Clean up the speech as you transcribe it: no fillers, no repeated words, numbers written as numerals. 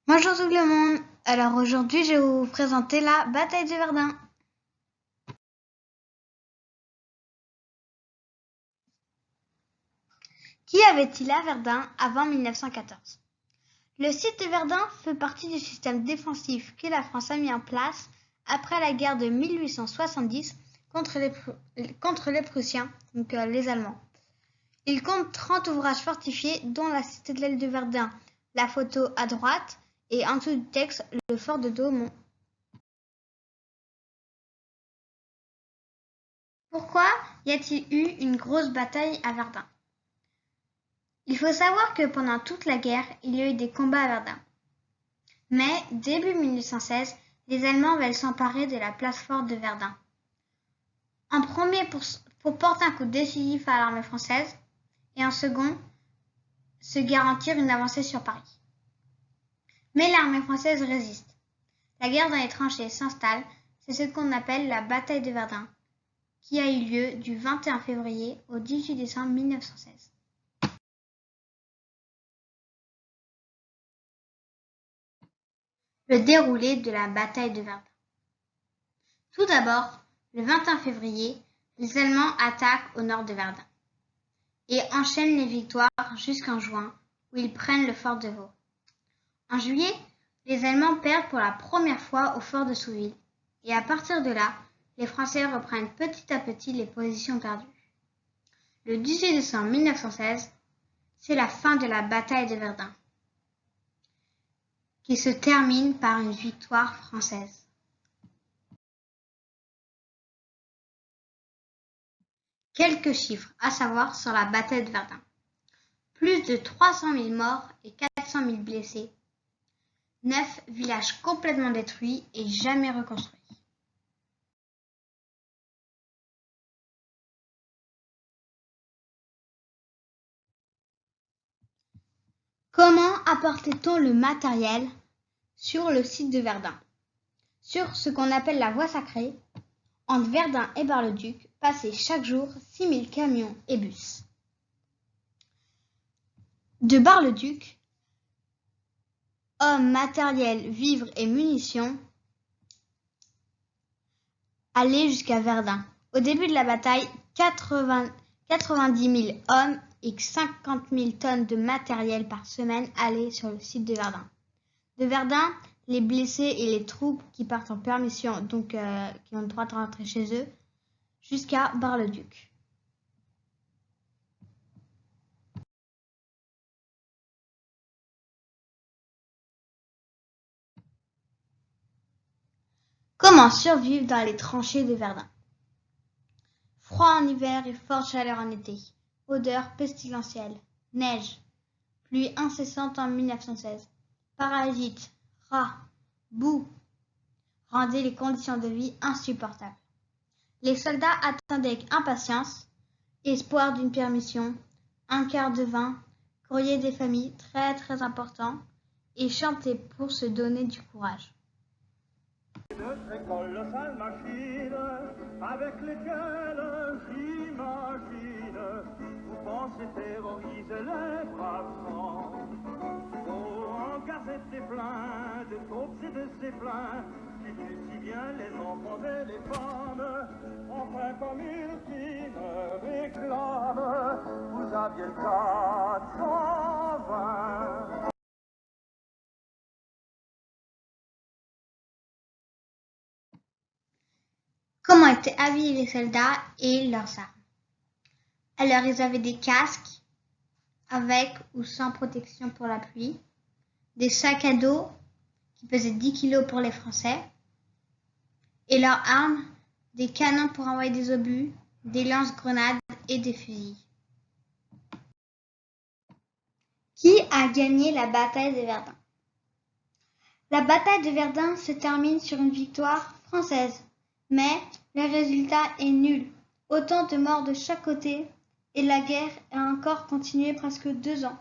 Bonjour tout le monde. Alors aujourd'hui, je vais vous présenter la bataille de Verdun. Qu'y avait-il à Verdun avant 1914? Le site de Verdun fait partie du système défensif que la France a mis en place après la guerre de 1870 contre les Prussiens, donc les Allemands. Il compte 30 ouvrages fortifiés, dont la citadelle de Verdun, la photo à droite, et en dessous du texte, le fort de Douaumont. Pourquoi y a-t-il eu une grosse bataille à Verdun? Il faut savoir que pendant toute la guerre, il y a eu des combats à Verdun. Mais, début 1816, les Allemands veulent s'emparer de la place forte de Verdun. En premier pour porter un coup décisif à l'armée française, et en second, se garantir une avancée sur Paris. Mais l'armée française résiste. La guerre dans les tranchées s'installe, c'est ce qu'on appelle la bataille de Verdun, qui a eu lieu du 21 février au 18 décembre 1916. Le déroulé de la bataille de Verdun. Tout d'abord, le 21 février, les Allemands attaquent au nord de Verdun et enchaînent les victoires jusqu'en juin, où ils prennent le fort de Vaux. En juillet, les Allemands perdent pour la première fois au fort de Souville, et à partir de là, les Français reprennent petit à petit les positions perdues. Le 18 décembre 1916, c'est la fin de la bataille de Verdun, qui se termine par une victoire française. Quelques chiffres à savoir sur la bataille de Verdun. Plus de 300 000 morts et 400 000 blessés. 9 villages complètement détruits et jamais reconstruits. Comment apportait-on le matériel sur le site de Verdun? Sur ce qu'on appelle la voie sacrée, entre Verdun et Bar-le-Duc, passaient chaque jour 6 000 camions et bus. De Bar-le-Duc, hommes, matériel, vivres et munitions allaient jusqu'à Verdun. Au début de la bataille, 90 000 hommes et 50 000 tonnes de matériel par semaine allaient sur le site de Verdun. De Verdun, les blessés et les troupes qui partent en permission, donc qui ont le droit de rentrer chez eux, jusqu'à Bar-le-Duc. Comment survivre dans les tranchées de Verdun? Froid en hiver et forte chaleur en été. Odeur pestilentielle. Neige. Pluie incessante en 1916. Parasites. Rats. Boue. Rendaient les conditions de vie insupportables. Les soldats attendaient avec impatience, espoir d'une permission, un quart de vin, courrier des familles très très important, et chantaient pour se donner du courage. De très colossales machines avec lesquelles j'imagine vous pensez terroriser les braves gens. Oh, en gazette des pleins de taupes et de zeppelins qui tuent si bien les enfants et les femmes. Enfin comme ils me réclament, vous aviez le 420. Comment étaient habillés les soldats et leurs armes? Alors ils avaient des casques avec ou sans protection pour la pluie, des sacs à dos qui pesaient 10 kg pour les Français, et leurs armes, des canons pour envoyer des obus, des lance-grenades et des fusils. Qui a gagné la bataille de Verdun? La bataille de Verdun se termine sur une victoire française, mais le résultat est nul. Autant de morts de chaque côté, et la guerre a encore continué presque 2 ans.